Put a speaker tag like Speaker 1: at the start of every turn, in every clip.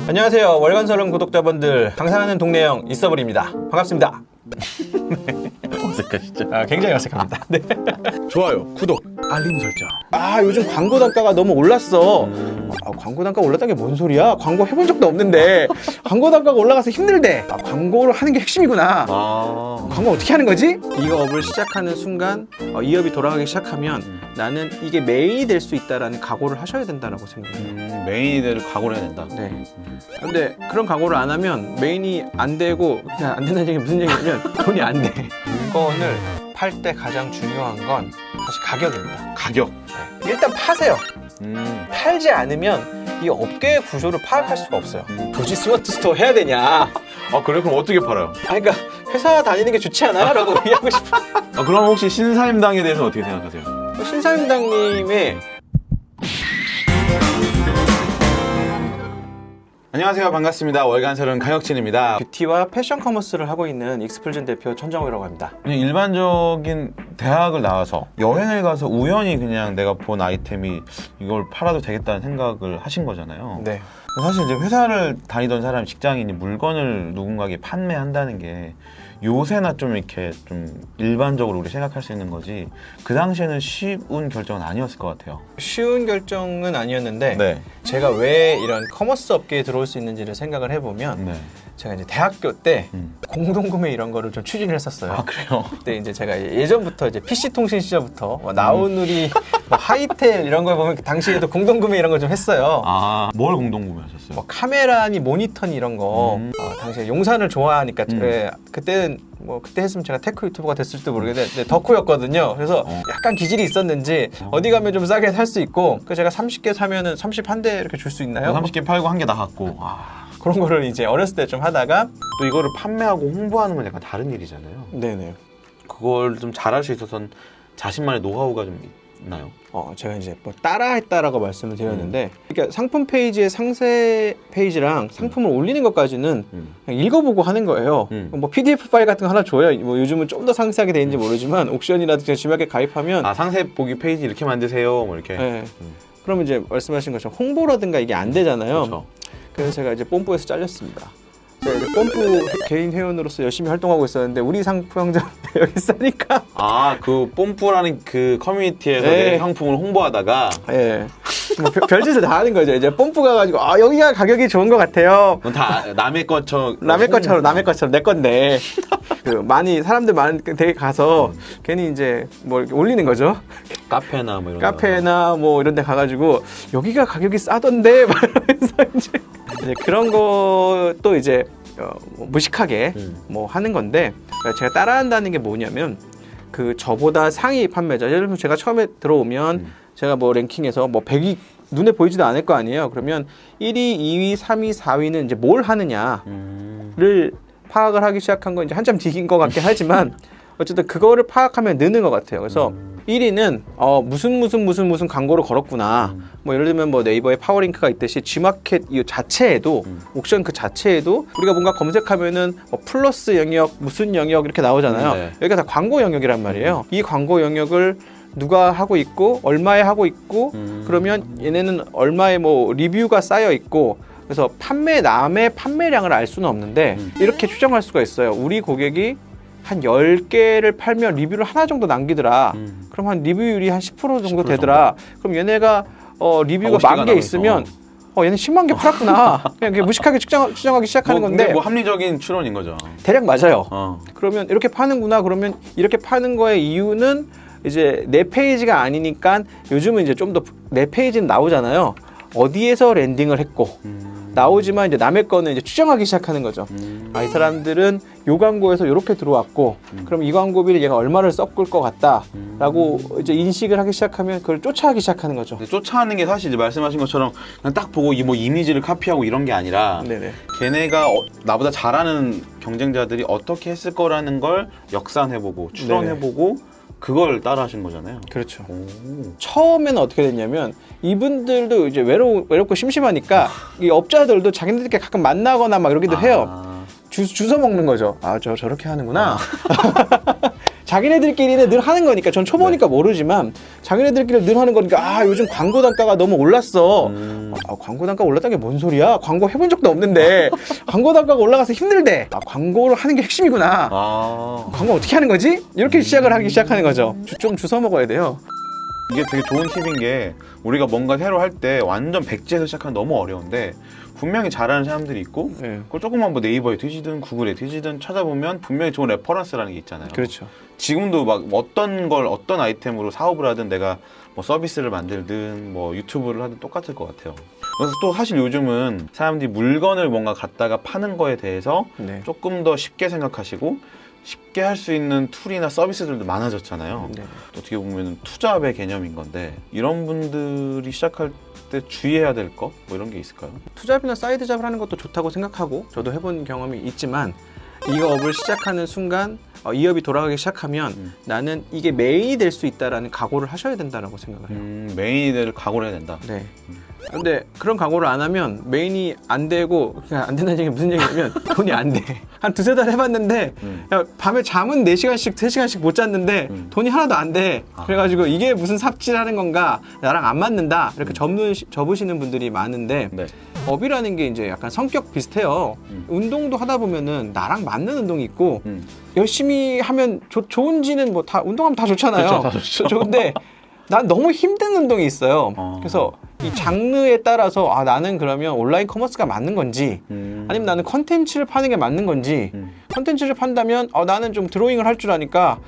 Speaker 1: 안녕하세요. 월간서름 구독자분들, 강사하는 동네형 이서블입니다. 반갑습니다.
Speaker 2: 어색하시죠?
Speaker 1: 굉장히 어색합니다. 네.
Speaker 2: 좋아요, 구독, 알림 설정.
Speaker 1: 요즘 광고 단가가 너무 올랐어. 광고 단가 올랐다는 게 뭔 소리야? 광고 해본 적도 없는데 광고 단가가 올라가서 힘들대. 광고를 하는 게 핵심이구나. 광고 어떻게 하는 거지? 이 업을 시작하는 순간 이 업이 돌아가기 시작하면 나는 이게 메인이 될 수 있다라는 각오를 하셔야 된다라고 생각해요.
Speaker 2: 메인이 될 각오를 해야 된다.
Speaker 1: 네. 근데 그런 각오를 안 하면 메인이 안 되고, 그냥 안 된다는 얘기는 무슨 얘기냐면 돈이 안 돼. 물건을 팔 때 가장 중요한 건 사실 가격입니다.
Speaker 2: 가격.
Speaker 1: 네. 일단 파세요. 팔지 않으면 이 업계의 구조를 파악할 수가 없어요. 굳이 스마트 스토어 해야 되냐?
Speaker 2: 그래? 그럼 어떻게 팔아요?
Speaker 1: 그러니까 회사 다니는 게 좋지 않아요? 라고 얘기하고 싶어요.
Speaker 2: 그럼 혹시 신사임당에 대해서 어떻게 생각하세요?
Speaker 1: 신사임당님의
Speaker 2: 안녕하세요, 반갑습니다. 월간서름 강혁진입니다.
Speaker 1: 뷰티와 패션 커머스를 하고 있는 익스플전 대표 천정우라고 합니다.
Speaker 2: 그냥 일반적인 대학을 나와서 여행을 가서 우연히 그냥 내가 본 아이템이 이걸 팔아도 되겠다는 생각을 하신 거잖아요.
Speaker 1: 네.
Speaker 2: 사실 이제 회사를 다니던 사람, 직장인이 물건을 누군가에게 판매한다는 게 요새나 좀 이렇게 좀 일반적으로 우리 생각할 수 있는 거지, 그 당시에는 쉬운 결정은 아니었을 것 같아요.
Speaker 1: 쉬운 결정은 아니었는데
Speaker 2: 네.
Speaker 1: 제가 왜 이런 커머스 업계에 들어올 수 있는지를 생각을 해보면
Speaker 2: 네.
Speaker 1: 제가 이제 대학교 때 공동구매 이런 거를 좀 추진을 했었어요.
Speaker 2: 아, 그래요?
Speaker 1: 그때 이제 제가 예전부터 이제 PC 통신 시절부터 나우누리, 하이텔 이런 걸 보면 당시에도 공동구매 이런 걸 좀 했어요.
Speaker 2: 뭘 공동구매하셨어요?
Speaker 1: 카메라니 모니터니 이런 거. 당시에 용산을 좋아하니까 그때는 그때 했으면 제가 테크 유튜버가 됐을지도 모르겠는데 덕후였거든요. 그래서 약간 기질이 있었는지 어디 가면 좀 싸게 살 수 있고, 그 제가 30개 사면은 31대 이렇게 줄 수 있나요?
Speaker 2: 30개 팔고 한 개 나갔고.
Speaker 1: 그런 거를 이제 어렸을 때 좀 하다가.
Speaker 2: 또 이거를 판매하고 홍보하는 건 약간 다른 일이잖아요.
Speaker 1: 네네.
Speaker 2: 그걸 좀 잘할 수 있어서는 자신만의 노하우가 좀 있나요?
Speaker 1: 제가 이제 따라했다라고 말씀을 드렸는데, 그러니까 상품 페이지의 상세 페이지랑 상품을 올리는 것까지는 그냥 읽어보고 하는 거예요. PDF 파일 같은 거 하나 줘요. 요즘은 좀 더 상세하게 되는지 모르지만 옥션이라든지 심하게 가입하면
Speaker 2: 상세 보기 페이지 이렇게 만드세요, 뭐 이렇게.
Speaker 1: 네. 그러면 이제 말씀하신 것처럼 홍보라든가 이게 안 되잖아요.
Speaker 2: 그렇죠.
Speaker 1: 그래서 제가 이제 뽐뿌에서 잘렸습니다. 제가 이제 뽐뿌 개인 회원으로서 열심히 활동하고 있었는데 우리 상품점 여기 싸니까.
Speaker 2: 그 뽐뿌라는 그 커뮤니티에서
Speaker 1: 네.
Speaker 2: 내 상품을 홍보하다가.
Speaker 1: 별짓을 다 하는 거죠. 이제 뽐뿌 가가지고 여기가 가격이 좋은 것 같아요.
Speaker 2: 다 남의 것처럼
Speaker 1: 남의 것처럼 내 건데. 많이 사람들 많은 데 가서 괜히 이제 이렇게 올리는 거죠.
Speaker 2: 카페나 뭐 이런
Speaker 1: 카페나 이런 데 가가지고 여기가 가격이 싸던데 말하면서 이제 그런 것도 이제 무식하게 하는 건데, 제가 따라한다는 게 뭐냐면 저보다 상위 판매자, 예를 들면 제가 처음에 들어오면 제가 랭킹에서 100위 눈에 보이지도 않을 거 아니에요. 그러면 1위, 2위, 3위, 4위는 이제 뭘 하느냐를 파악을 하기 시작한 건 이제 한참 뒤인 것 같긴 하지만 어쨌든 그거를 파악하면 느는 것 같아요. 그래서 1위는 무슨 광고를 걸었구나. 예를 들면 네이버에 파워링크가 있듯이 G마켓 이 자체에도 옥션 그 자체에도 우리가 뭔가 검색하면은 플러스 영역, 무슨 영역 이렇게 나오잖아요.
Speaker 2: 네.
Speaker 1: 여기가 다 광고 영역이란 말이에요. 이 광고 영역을 누가 하고 있고 얼마에 하고 있고 그러면 얘네는 얼마에 리뷰가 쌓여 있고, 그래서 남의 판매량을 알 수는 없는데 이렇게 추정할 수가 있어요. 우리 고객이 한 10개를 팔면 리뷰를 하나 정도 남기더라. 그럼 한 리뷰율이 한 10% 정도 되더라. 그럼 얘네가 리뷰가 10,000개 있으면 얘는 10만 개 팔았구나. 그냥 무식하게 추정하기 시작하는 건데,
Speaker 2: 합리적인 추론인 거죠.
Speaker 1: 대략 맞아요. 그러면 이렇게 파는구나. 그러면 이렇게 파는 거의 이유는 이제 내 페이지가 아니니까 요즘은 이제 좀 더 내 페이지는 나오잖아요. 어디에서 랜딩을 했고 나오지만 이제 남의 거는 이제 추정하기 시작하는 거죠. 이 사람들은 요 광고에서 이렇게 들어왔고 그럼 이 광고비를 얘가 얼마를 섞을 것 같다라고 이제 인식을 하기 시작하면 그걸 쫓아가기 시작하는 거죠.
Speaker 2: 쫓아하는 게 사실 이제 말씀하신 것처럼 그냥 딱 보고 이미지를 카피하고 이런 게 아니라,
Speaker 1: 네네.
Speaker 2: 걔네가 나보다 잘하는 경쟁자들이 어떻게 했을 거라는 걸 역산해보고 추론해보고 그걸 따라하신 거잖아요.
Speaker 1: 그렇죠. 처음에는 어떻게 됐냐면 이분들도 이제 외롭고 심심하니까 이 업자들도 자기네들끼리 가끔 만나거나 이러기도 해요. 주워 먹는 거죠. 저렇게 하는구나. 자기네들끼리는 늘 하는 거니까 전 초보니까 모르지만 자기네들끼리 늘 하는 거니까 아 요즘 광고 단가가 너무 올랐어. 광고 단가 올랐다는 게 뭔 소리야? 광고 해본 적도 없는데 광고 단가가 올라가서 힘들대. 광고를 하는 게 핵심이구나. 광고 어떻게 하는 거지? 이렇게 시작을 하기 시작하는 거죠. 좀 주워 먹어야 돼요.
Speaker 2: 이게 되게 좋은 팁인 게 우리가 뭔가 새로 할 때 완전 백지에서 시작하면 너무 어려운데 분명히 잘하는 사람들이 있고 그걸 조금만 뭐 네이버에 뒤지든 구글에 뒤지든 찾아보면 분명히 좋은 레퍼런스라는 게 있잖아요.
Speaker 1: 그렇죠.
Speaker 2: 지금도 막 어떤 아이템으로 사업을 하든 내가 뭐 서비스를 만들든 뭐 유튜브를 하든 똑같을 것 같아요. 그래서 또 사실 요즘은 사람들이 물건을 뭔가 갖다가 파는 거에 대해서 조금 더 쉽게 생각하시고 쉽게 할 수 있는 툴이나 서비스들도 많아졌잖아요. 어떻게 보면 투잡의 개념인 건데 이런 분들이 시작할 때 주의해야 될 거 뭐 이런 게 있을까요?
Speaker 1: 투잡이나 사이드 잡을 하는 것도 좋다고 생각하고 저도 해본 경험이 있지만 이 업을 시작하는 순간 이 업이 돌아가기 시작하면 나는 이게 메인이 될 수 있다라는 각오를 하셔야 된다고 생각을 해요.
Speaker 2: 메인이 될 각오를 해야 된다.
Speaker 1: 네. 근데 그런 각오를 안 하면 메인이 안 되고 그냥 안 된다는 얘기는 무슨 얘기냐면 돈이 안 돼. 한 두세 달 해봤는데 야, 밤에 잠은 4시간씩 3시간씩 못 잤는데 돈이 하나도 안 돼. 그래가지고 이게 무슨 삽질하는 건가 나랑 안 맞는다 이렇게 접으시는 분들이 많은데 업이라는 게 이제 약간 성격 비슷해요. 운동도 하다 보면은 나랑 맞는 운동이 있고 열심히 하면 좋은지는 뭐 다 운동하면 다 좋잖아요.
Speaker 2: 그렇죠, 다 좋죠.
Speaker 1: 좋은데 난 너무 힘든 운동이 있어요. 그래서 이 장르에 따라서 아 나는 그러면 온라인 커머스가 맞는 건지 아니면 나는 컨텐츠를 파는 게 맞는 건지 컨텐츠를 판다면 나는 좀 드로잉을 할 줄 아니까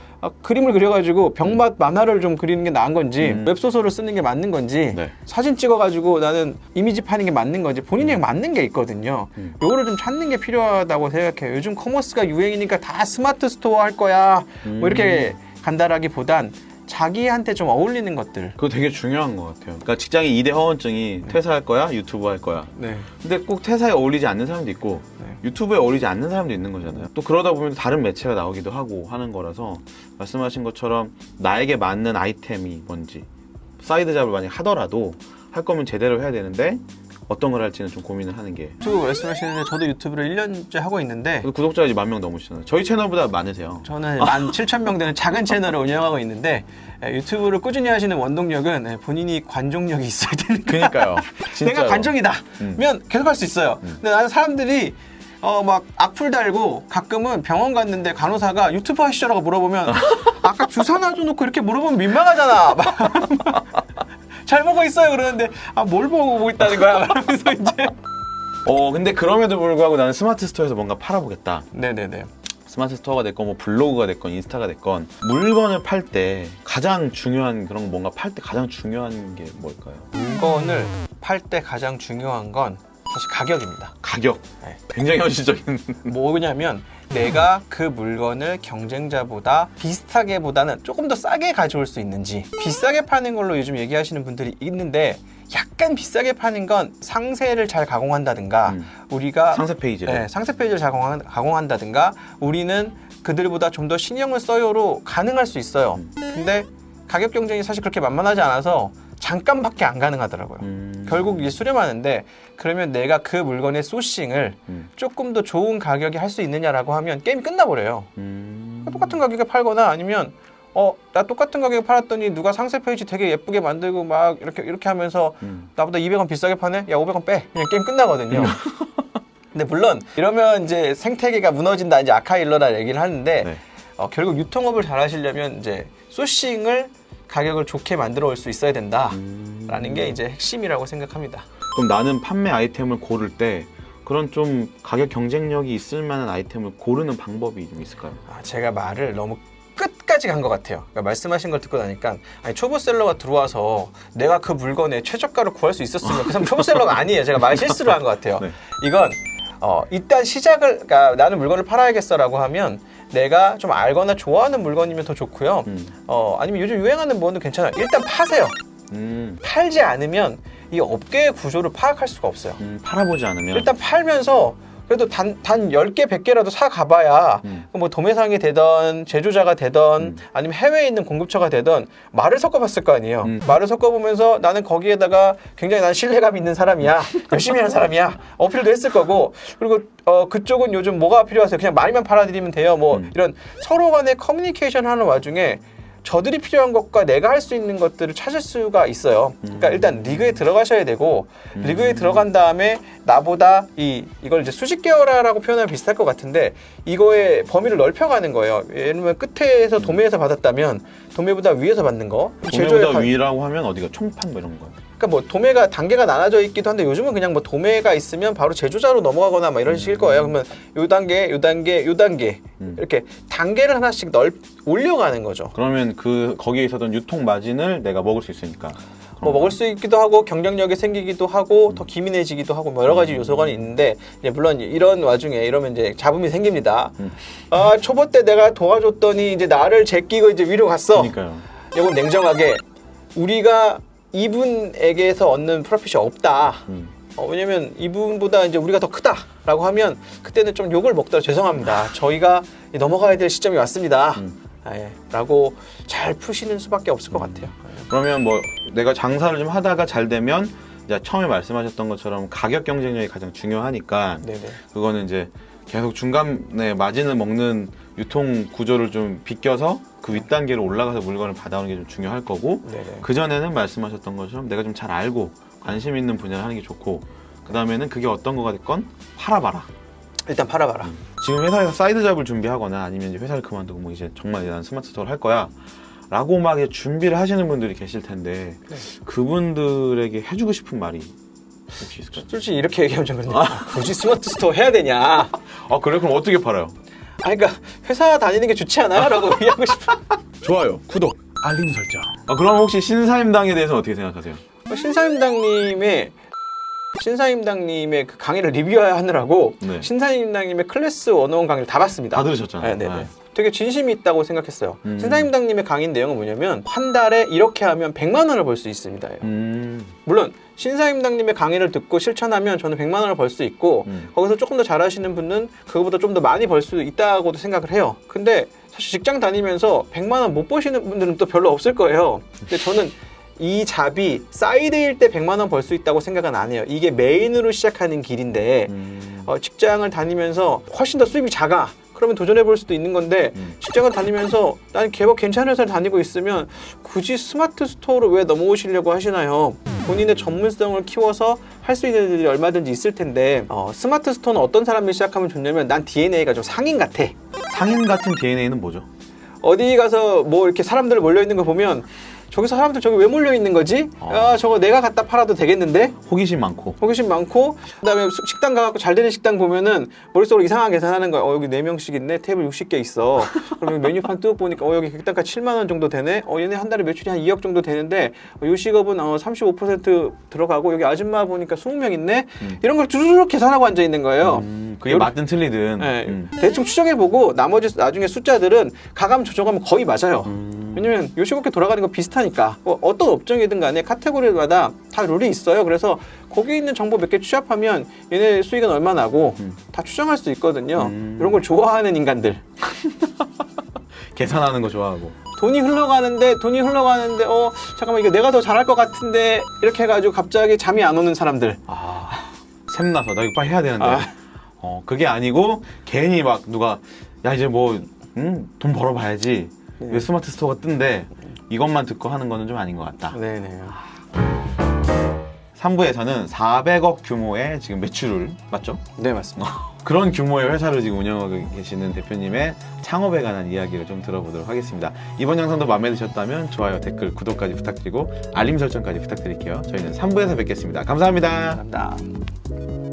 Speaker 1: 그림을 그려가지고 병맛 만화를 좀 그리는 게 나은 건지 웹소설을 쓰는 게 맞는 건지 사진 찍어가지고 나는 이미지 파는 게 맞는 건지 본인에게 맞는 게 있거든요. 요거를 좀 찾는 게 필요하다고 생각해요. 요즘 커머스가 유행이니까 다 스마트 스토어 할 거야 뭐 이렇게 간다라기보단 자기한테 좀 어울리는 것들.
Speaker 2: 그거 되게 중요한 것 같아요. 그러니까 직장의 2대 허언증이 퇴사할 거야, 유튜브 할 거야. 근데 꼭 퇴사에 어울리지 않는 사람도 있고 유튜브에 어울리지 않는 사람도 있는 거잖아요. 또 그러다 보면 다른 매체가 나오기도 하고 하는 거라서 말씀하신 것처럼 나에게 맞는 아이템이 뭔지 사이드 잡을 만약 하더라도 할 거면 제대로 해야 되는데 어떤 걸 할지는 좀 고민을 하는 게.
Speaker 1: 유튜브 말씀하시는데 저도 유튜브를 1년째 하고 있는데
Speaker 2: 구독자가 이제 10,000명 넘으시잖아요. 저희 채널보다 많으세요.
Speaker 1: 저는 17,000명 되는 작은 채널을 운영하고 있는데 유튜브를 꾸준히 하시는 원동력은 본인이 관종력이 있어야 되는 거야.
Speaker 2: 그러니까요.
Speaker 1: 내가 관종이다 면 계속 할 수 있어요. 근데 나는 사람들이 막 악플 달고 가끔은 병원 갔는데 간호사가 유튜브 하시죠라고 물어보면 아까 주사 놔줘놓고 이렇게 물어보면 민망하잖아. 잘 보고 있어요 그러는데 뭘 보고 있다는 거야. 그러면서 이제
Speaker 2: 근데 그럼에도 불구하고 나는 스마트 스토어에서 뭔가 팔아보겠다.
Speaker 1: 네네네.
Speaker 2: 스마트 스토어가 됐건 뭐 블로그가 됐건 인스타가 됐건 물건을 팔 때 가장 중요한 그런 뭔가 팔 때 가장 중요한 게 뭘까요?
Speaker 1: 물건을 팔 때 가장 중요한 건 사실 가격입니다.
Speaker 2: 가격. 굉장히 현실적인.
Speaker 1: 뭐냐면 내가 그 물건을 경쟁자보다 비슷하게 보다는 조금 더 싸게 가져올 수 있는지. 비싸게 파는 걸로 요즘 얘기하시는 분들이 있는데 약간 비싸게 파는 건 상세를 잘 가공한다든가 우리가
Speaker 2: 상세 페이지를
Speaker 1: 상세 페이지를 잘 가공한다든가 우리는 그들보다 좀 더 신경을 써요로 가능할 수 있어요. 근데 가격 경쟁이 사실 그렇게 만만하지 않아서 잠깐밖에 안 가능하더라고요. 결국 이제 수렴하는데 그러면 내가 그 물건의 소싱을 조금 더 좋은 가격에 할 수 있느냐라고 하면 게임이 끝나버려요. 똑같은 가격에 팔거나 아니면 나 똑같은 가격에 팔았더니 누가 상세 페이지 되게 예쁘게 만들고 막 이렇게 하면서 나보다 200원 비싸게 파네? 야 500원 빼. 그냥 게임 끝나거든요. 근데 물론 이러면 이제 생태계가 무너진다 이제 아카일러라 얘기를 하는데 결국 유통업을 잘 하시려면 이제 소싱을 가격을 좋게 만들어 올 수 있어야 된다라는 게 이제 핵심이라고 생각합니다.
Speaker 2: 그럼 나는 판매 아이템을 고를 때 그런 좀 가격 경쟁력이 있을 만한 아이템을 고르는 방법이 좀 있을까요?
Speaker 1: 제가 말을 너무 끝까지 간 것 같아요. 그러니까 말씀하신 걸 듣고 나니까 초보셀러가 들어와서 내가 그 물건에 최저가를 구할 수 있었으면 그 사람 초보셀러가 아니에요. 제가 말 실수를 한 것 같아요. 이건 일단 시작을 그러니까 나는 물건을 팔아야겠어라고 하면 내가 좀 알거나 좋아하는 물건이면 더 좋고요. 아니면 요즘 유행하는 뭐는 괜찮아요. 일단 파세요. 팔지 않으면 이 업계의 구조를 파악할 수가 없어요.
Speaker 2: 팔아보지 않으면
Speaker 1: 일단 팔면서 그래도 단 10개, 100개라도 사 가봐야 뭐 도매상이 되던 제조자가 되던 아니면 해외에 있는 공급처가 되던 말을 섞어봤을 거 아니에요. 말을 섞어보면서 나는 거기에다가 굉장히 난 신뢰감 있는 사람이야, 열심히 하는 사람이야 어필도 했을 거고, 그리고 그쪽은 요즘 뭐가 필요하세요? 그냥 많이만 팔아드리면 돼요. 뭐 이런 서로 간의 커뮤니케이션 하는 와중에 저들이 필요한 것과 내가 할 수 있는 것들을 찾을 수가 있어요. 그러니까 일단 리그에 들어가셔야 되고, 리그에 들어간 다음에 나보다 이걸 이제 수직 계열화라고 표현하면 비슷할 것 같은데, 이거의 범위를 넓혀가는 거예요. 예를 들면 끝에서 도매에서 받았다면 도매보다 위에서 받는 거,
Speaker 2: 도매보다 위라고 하면 어디가 총판 뭐 이런 거.
Speaker 1: 그러니까 뭐 도매가 단계가 나눠져 있기도 한데, 요즘은 그냥 뭐 도매가 있으면 바로 제조자로 넘어가거나 막 이런 식일 거예요. 그러면 요 단계, 요 단계, 요 단계 이렇게 단계를 하나씩 올려가는 거죠.
Speaker 2: 그러면 거기에 있었던 유통 마진을 내가 먹을 수 있으니까.
Speaker 1: 뭐 먹을 수 있기도 하고 경쟁력이 생기기도 하고 더 기민해지기도 하고 뭐 여러 가지 요소가 있는데, 이제 물론 이런 와중에 이러면 이제 잡음이 생깁니다. 아, 초보 때 내가 도와줬더니 이제 나를 제끼고 이제 위로 갔어.
Speaker 2: 그러니까요.
Speaker 1: 이건 냉정하게 우리가 이분에게서 얻는 프로핏이 없다. 왜냐면 이분보다 이제 우리가 더 크다라고 하면 그때는 좀 욕을 먹더라도 죄송합니다. 저희가 넘어가야 될 시점이 왔습니다. 라고 잘 푸시는 수밖에 없을 것 같아요.
Speaker 2: 그러면 뭐 내가 장사를 좀 하다가 잘 되면 이제 처음에 말씀하셨던 것처럼 가격 경쟁력이 가장 중요하니까, 네네. 그거는 이제 계속 중간에 마진을 먹는 유통 구조를 좀 비껴서 그 윗단계로 올라가서 물건을 받아오는 게 좀 중요할 거고, 그전에는 말씀하셨던 것처럼 내가 좀 잘 알고 관심 있는 분야를 하는 게 좋고, 그 다음에는 그게 어떤 거가 됐건 팔아봐라.
Speaker 1: 일단 팔아봐라.
Speaker 2: 지금 회사에서 사이드 잡을 준비하거나 아니면 이제 회사를 그만두고 뭐 이제 정말 난 스마트 스토어를 할 거야 라고 막 준비를 하시는 분들이 계실 텐데, 그분들에게 해주고 싶은 말이 혹시 있을까요?
Speaker 1: 솔직히 이렇게 얘기하면 좀 그런데 굳이 스마트 스토어 해야 되냐?
Speaker 2: 아, 그래? 그럼 어떻게 팔아요?
Speaker 1: 그러니까 회사 다니는 게 좋지 않아요? 라고 얘기하고 싶어.
Speaker 2: 좋아요, 구독, 알림 설정. 그럼 혹시 신사임당에 대해서 어떻게 생각하세요? 신사임당님의 그 강의를 리뷰하느라고 신사임당님의 클래스 101 강의를 다 봤습니다. 다 들으셨잖아요.
Speaker 1: 네네. 되게 진심이 있다고 생각했어요. 신사임당님의 강의 내용은 뭐냐면, 한 달에 이렇게 하면 100만 원을 벌 수 있습니다. 물론 신사임당님의 강의를 듣고 실천하면 저는 100만 원을 벌 수 있고, 거기서 조금 더 잘하시는 분은 그거보다 좀 더 많이 벌 수 있다고도 생각을 해요. 근데 사실 직장 다니면서 100만 원 못 버시는 분들은 또 별로 없을 거예요. 근데 저는 이 잡이 사이드일 때 100만 원 벌 수 있다고 생각은 안 해요. 이게 메인으로 시작하는 길인데, 직장을 다니면서 훨씬 더 수입이 작아. 그러면 도전해 볼 수도 있는 건데, 직장을 다니면서 난 개법 괜찮은 회사를 다니고 있으면 굳이 스마트 스토어로 왜 넘어오시려고 하시나요? 본인의 전문성을 키워서 할 수 있는 일들이 얼마든지 있을 텐데, 스마트 스토어는 어떤 사람이 시작하면 좋냐면, 난 DNA가 좀 상인 같아.
Speaker 2: 상인 같은 DNA는 뭐죠?
Speaker 1: 어디 가서 뭐 이렇게 사람들 몰려 있는 거 보면, 저기서 사람들 저기 왜 몰려 있는 거지? 야, 저거 내가 갖다 팔아도 되겠는데?
Speaker 2: 호기심 많고,
Speaker 1: 그다음에 식당 가갖고 잘 되는 식당 보면은 머릿속으로 이상하게 계산하는 거야. 여기 4명씩 있네. 테이블 60개 있어. 그럼 여기 메뉴판 쭉 보니까 여기 객단가 7만 원 정도 되네. 얘네 한 달에 매출이 한 2억 정도 되는데, 요 직업은 35% 들어가고, 여기 아줌마 보니까 20명 있네. 이런 걸 주르륵 계산하고 앉아 있는 거예요.
Speaker 2: 그게 맞든 틀리든.
Speaker 1: 네, 대충 추정해보고 나머지 나중에 숫자들은 가감 조정하면 거의 맞아요. 왜냐면 요식업계 돌아가는 거 비슷하니까. 어떤 업종이든 간에 카테고리마다 다 룰이 있어요. 그래서 거기 있는 정보 몇 개 취합하면 얘네 수익은 얼마 나고 다 추정할 수 있거든요. 이런 걸 좋아하는 인간들.
Speaker 2: 계산하는 거 좋아하고.
Speaker 1: 돈이 흘러가는데 잠깐만, 이거 내가 더 잘할 것 같은데 이렇게 해가지고 갑자기 잠이 안 오는 사람들.
Speaker 2: 샘나서 나 이거 빨리 해야 되는데. 그게 아니고 괜히 막 누가 야 이제 뭐 돈 벌어봐야지. 왜 스마트 스토어가 뜬대. 이것만 듣고 하는 거는 좀 아닌 것 같다.
Speaker 1: 네네.
Speaker 2: 3부에서는 400억 규모의 지금 매출을, 맞죠?
Speaker 1: 네, 맞습니다.
Speaker 2: 그런 규모의 회사를 지금 운영하고 계시는 대표님의 창업에 관한 이야기를 좀 들어보도록 하겠습니다. 이번 영상도 마음에 드셨다면 좋아요, 댓글, 구독까지 부탁드리고 알림 설정까지 부탁드릴게요. 저희는 3부에서 뵙겠습니다. 감사합니다.
Speaker 1: 감사합니다.